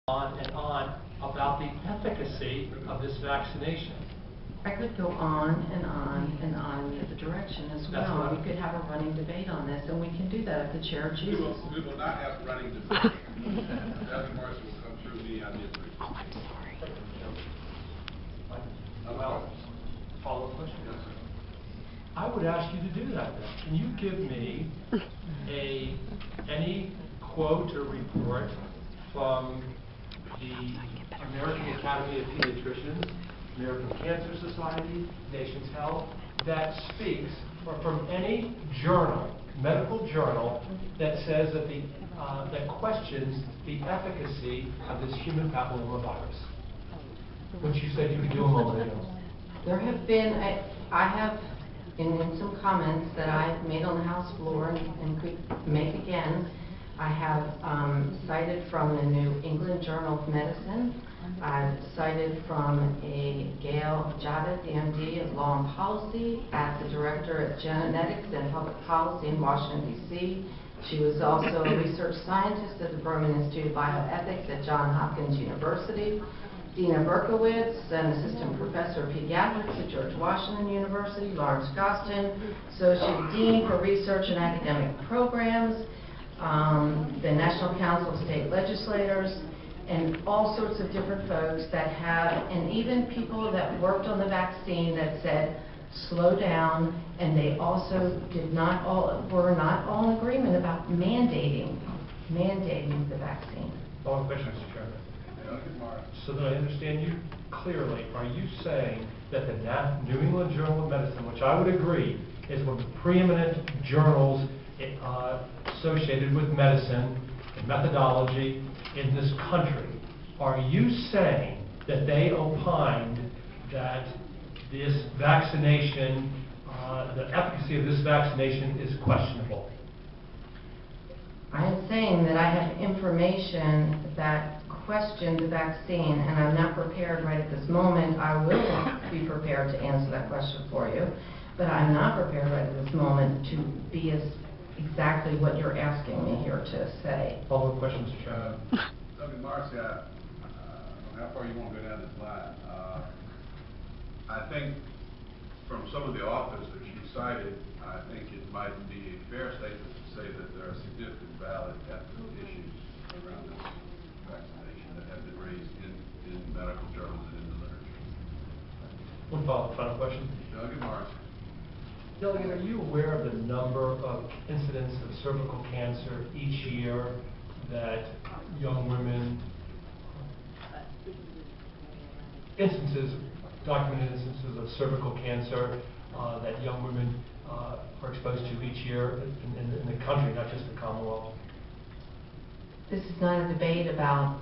on about the efficacy of this vaccination. I could go on and on and on in the direction as well. We could have a running debate on this, and we can do that if the chair chooses. We will not have a running debate. Dr. Marcy will come through me on this. Oh, I'm sorry. Well, follow-up question? Yes, sir. I would ask you to do that then. Can you give me any quote or report from the American Academy of Pediatricians, American Cancer Society, Nation's Health, that speaks, or from any journal, medical journal, that says that that questions the efficacy of this human papillomavirus, which you said you could do a moment ago? There have been, I have, in some comments that I made on the House floor and could make again, I have cited from the New England Journal of Medicine. I've cited from a Gail Javed, MD of Law and Policy, at the Director of Genetics and Public Policy in Washington, D.C. She was also a research scientist at the Berman Institute of Bioethics at Johns Hopkins University. Dina Berkowitz, an assistant professor of pediatrics at George Washington University. Lawrence Gostin, associate dean for research and academic programs. The National Council of State Legislators, and all sorts of different folks that have, and even people that worked on the vaccine that said, slow down, and they also were not all in agreement about mandating the vaccine. One question, Mr. Chairman. So that I understand you clearly, are you saying that the New England Journal of Medicine, which I would agree is one of the preeminent journals associated with medicine and methodology in this country, are you saying that they opined that this vaccination, the efficacy of this vaccination is questionable? I am saying that I have information that questioned the vaccine, and I'm not prepared right at this moment. I will be prepared to answer that question for you, but I'm not prepared right at this moment to be as exactly what you're asking me here to say. Follow-up question, Mr. Chairman. Dr. Marcy, how far you want to go down this line? I think from some of the authors that you cited, I think it might be a fair statement to say that there are significant valid ethical issues around this vaccination that have been raised in medical journals and in the literature. One final question. Dr. Marcy. Delegate, are you aware of the number of incidents of cervical cancer each year that young women, documented instances of cervical cancer that young women are exposed to each year in the country, not just the Commonwealth? This is not a debate about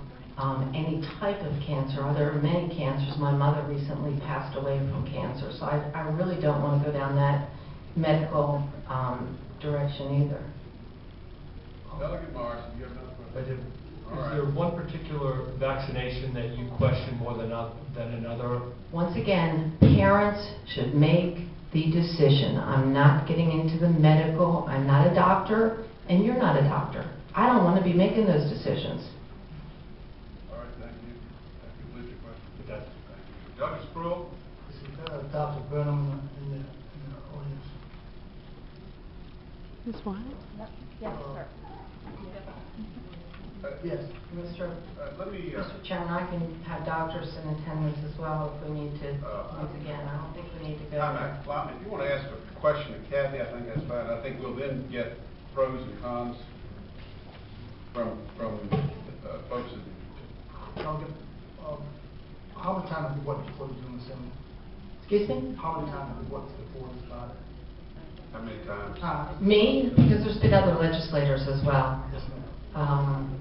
any type of cancer. There are many cancers. My mother recently passed away from cancer, so I really don't want to go down that medical direction either. Delegate Marcy, do you have another question? I do. Is there one particular vaccination that you question more than another? Once again, parents should make the decision. I'm not getting into the medical. I'm not a doctor, and you're not a doctor. I don't want to be making those decisions. All right, thank you. That concludes your question. It does. Thank you. Dr. Sproul? Dr. Burnham in the audience. Ms. White? Yes, sir. Yes. Mr. Let me... Mr. Chairman, I can have doctors in attendance as well if we need to, once again. I don't think we need to go there. Well, if you want to ask a question to Kathy, I think that's fine. I think we'll then get pros and cons from folks in... How many times have you worked before the General Assembly? Excuse me? How many times have you worked before this body? How many times? Me? Because there's been other legislators as well. Yes, ma'am.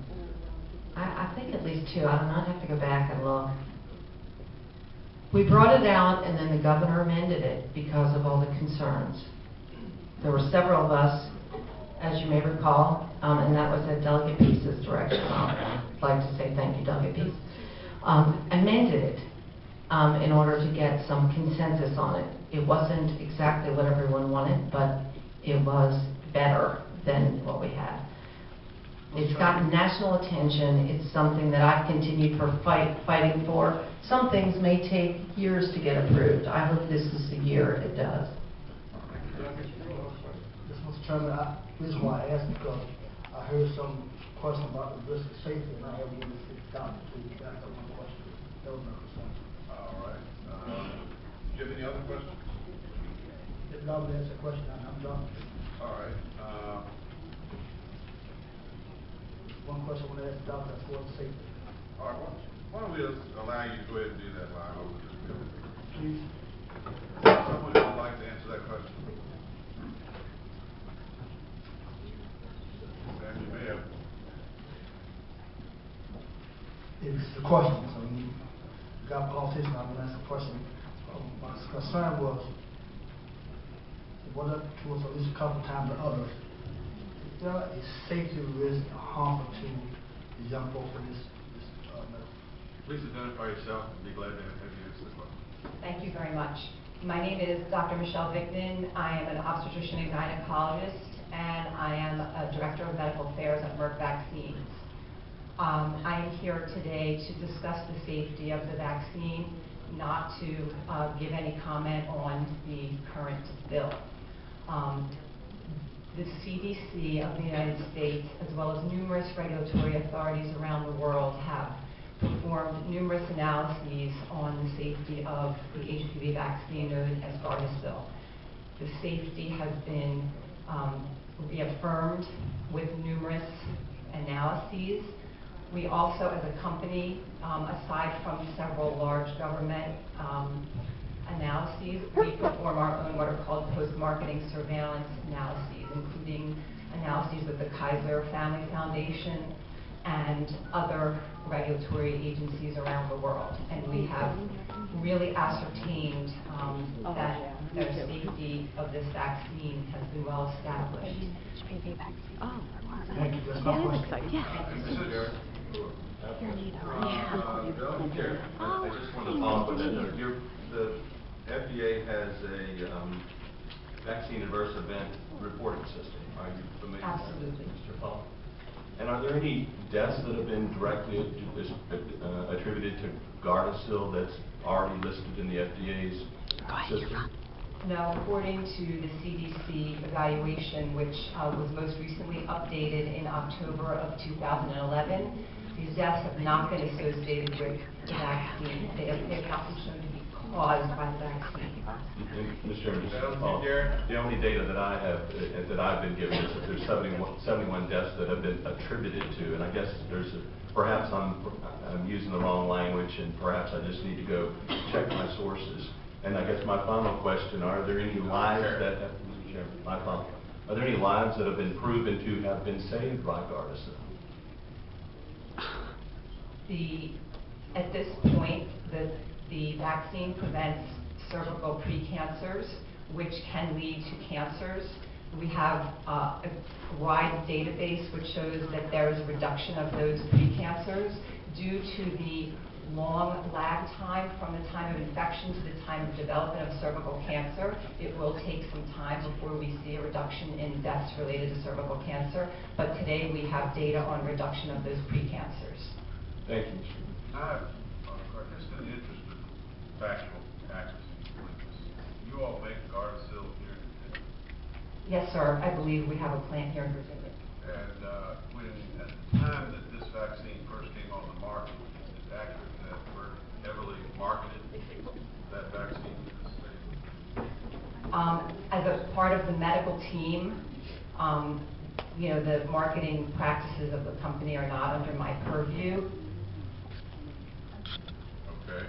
I think at least two. I don't know. I'd have to go back and look. We brought it out, and then the governor amended it because of all the concerns. There were several of us, as you may recall, and that was at Delegate Peace's direction. I'd like to say thank you, Delegate Peace. Amended it in order to get some consensus on it. It wasn't exactly what everyone wanted, but it was better than what we had. It's gotten national attention. It's something that I've continued fighting for. Some things may take years to get approved. I hope this is the year it does. Mr. Chairman, the reason why I asked because I heard some question about the risk of safety, and I have one to sit down to answer one question. That was my concern. All right. Do you have any other questions? If not, will answer the question, I'm done. All right. One question I want to ask the doctor for the safety. All right. Why don't we just allow you to go ahead and do that line over this bill? Please. Someone would like to answer that question? Sam, you may have. It's the question, so you got a politician, I'm going to ask a question. My concern was, it went up to us at least a couple of times to others. Is there a safety risk or harm to the young folks in this medical? Please identify yourself and be glad to have you answer the question. Thank you very much. My name is Dr. Michelle Vignan. I am an obstetrician and gynecologist, and I am a director of medical affairs at Merck Vaccines. I am here today to discuss the safety of the vaccine, not to give any comment on the current bill. The CDC of the United States, as well as numerous regulatory authorities around the world, have performed numerous analyses on the safety of the HPV vaccine known as Gardasil. The safety has been reaffirmed with numerous analyses. We also, as a company, aside from several large government analyses, we perform our own what are called post-marketing surveillance analyses, including analyses with the Kaiser Family Foundation and other regulatory agencies around the world. And we have really ascertained that the safety of this vaccine has been well established. Thank you, that's my question. I just want to follow up with that. The FDA has a vaccine adverse event reporting system. Are you familiar with that, Absolutely. Mr. Paul? And are there any deaths that have been directly attributed to Gardasil that's already listed in the FDA's system? Now, according to the CDC evaluation, which was most recently updated in October of 2011, these deaths have not been associated with the vaccine. They have not been shown to be caused by the vaccine. Mr. Chairman, the only data that I have, that I've been given is that there's 71 deaths that have been attributed to, and I guess perhaps I'm using the wrong language, and perhaps I just need to go check my sources. And I guess my final question, are there any lives that have, Mr. Chairman, are there any lives that have been proven to have been saved by Gardasil? At this point, the vaccine prevents cervical precancers, which can lead to cancers. We have a wide database which shows that there is a reduction of those precancers due to the long lag time from the time of infection to the time of development of cervical cancer. It will take some time before we see a reduction in deaths related to cervical cancer, but today we have data on reduction of those precancers. Thank you. I have, just in the interest of factual accuracy, you all make Gardasil here in Virginia? Yes, sir. I believe we have a plant here in Virginia. And when, at the time that this vaccine first came on the market, is it accurate that Merck heavily marketed that vaccine in the state? As a part of the medical team, the marketing practices of the company are not under my purview. Okay.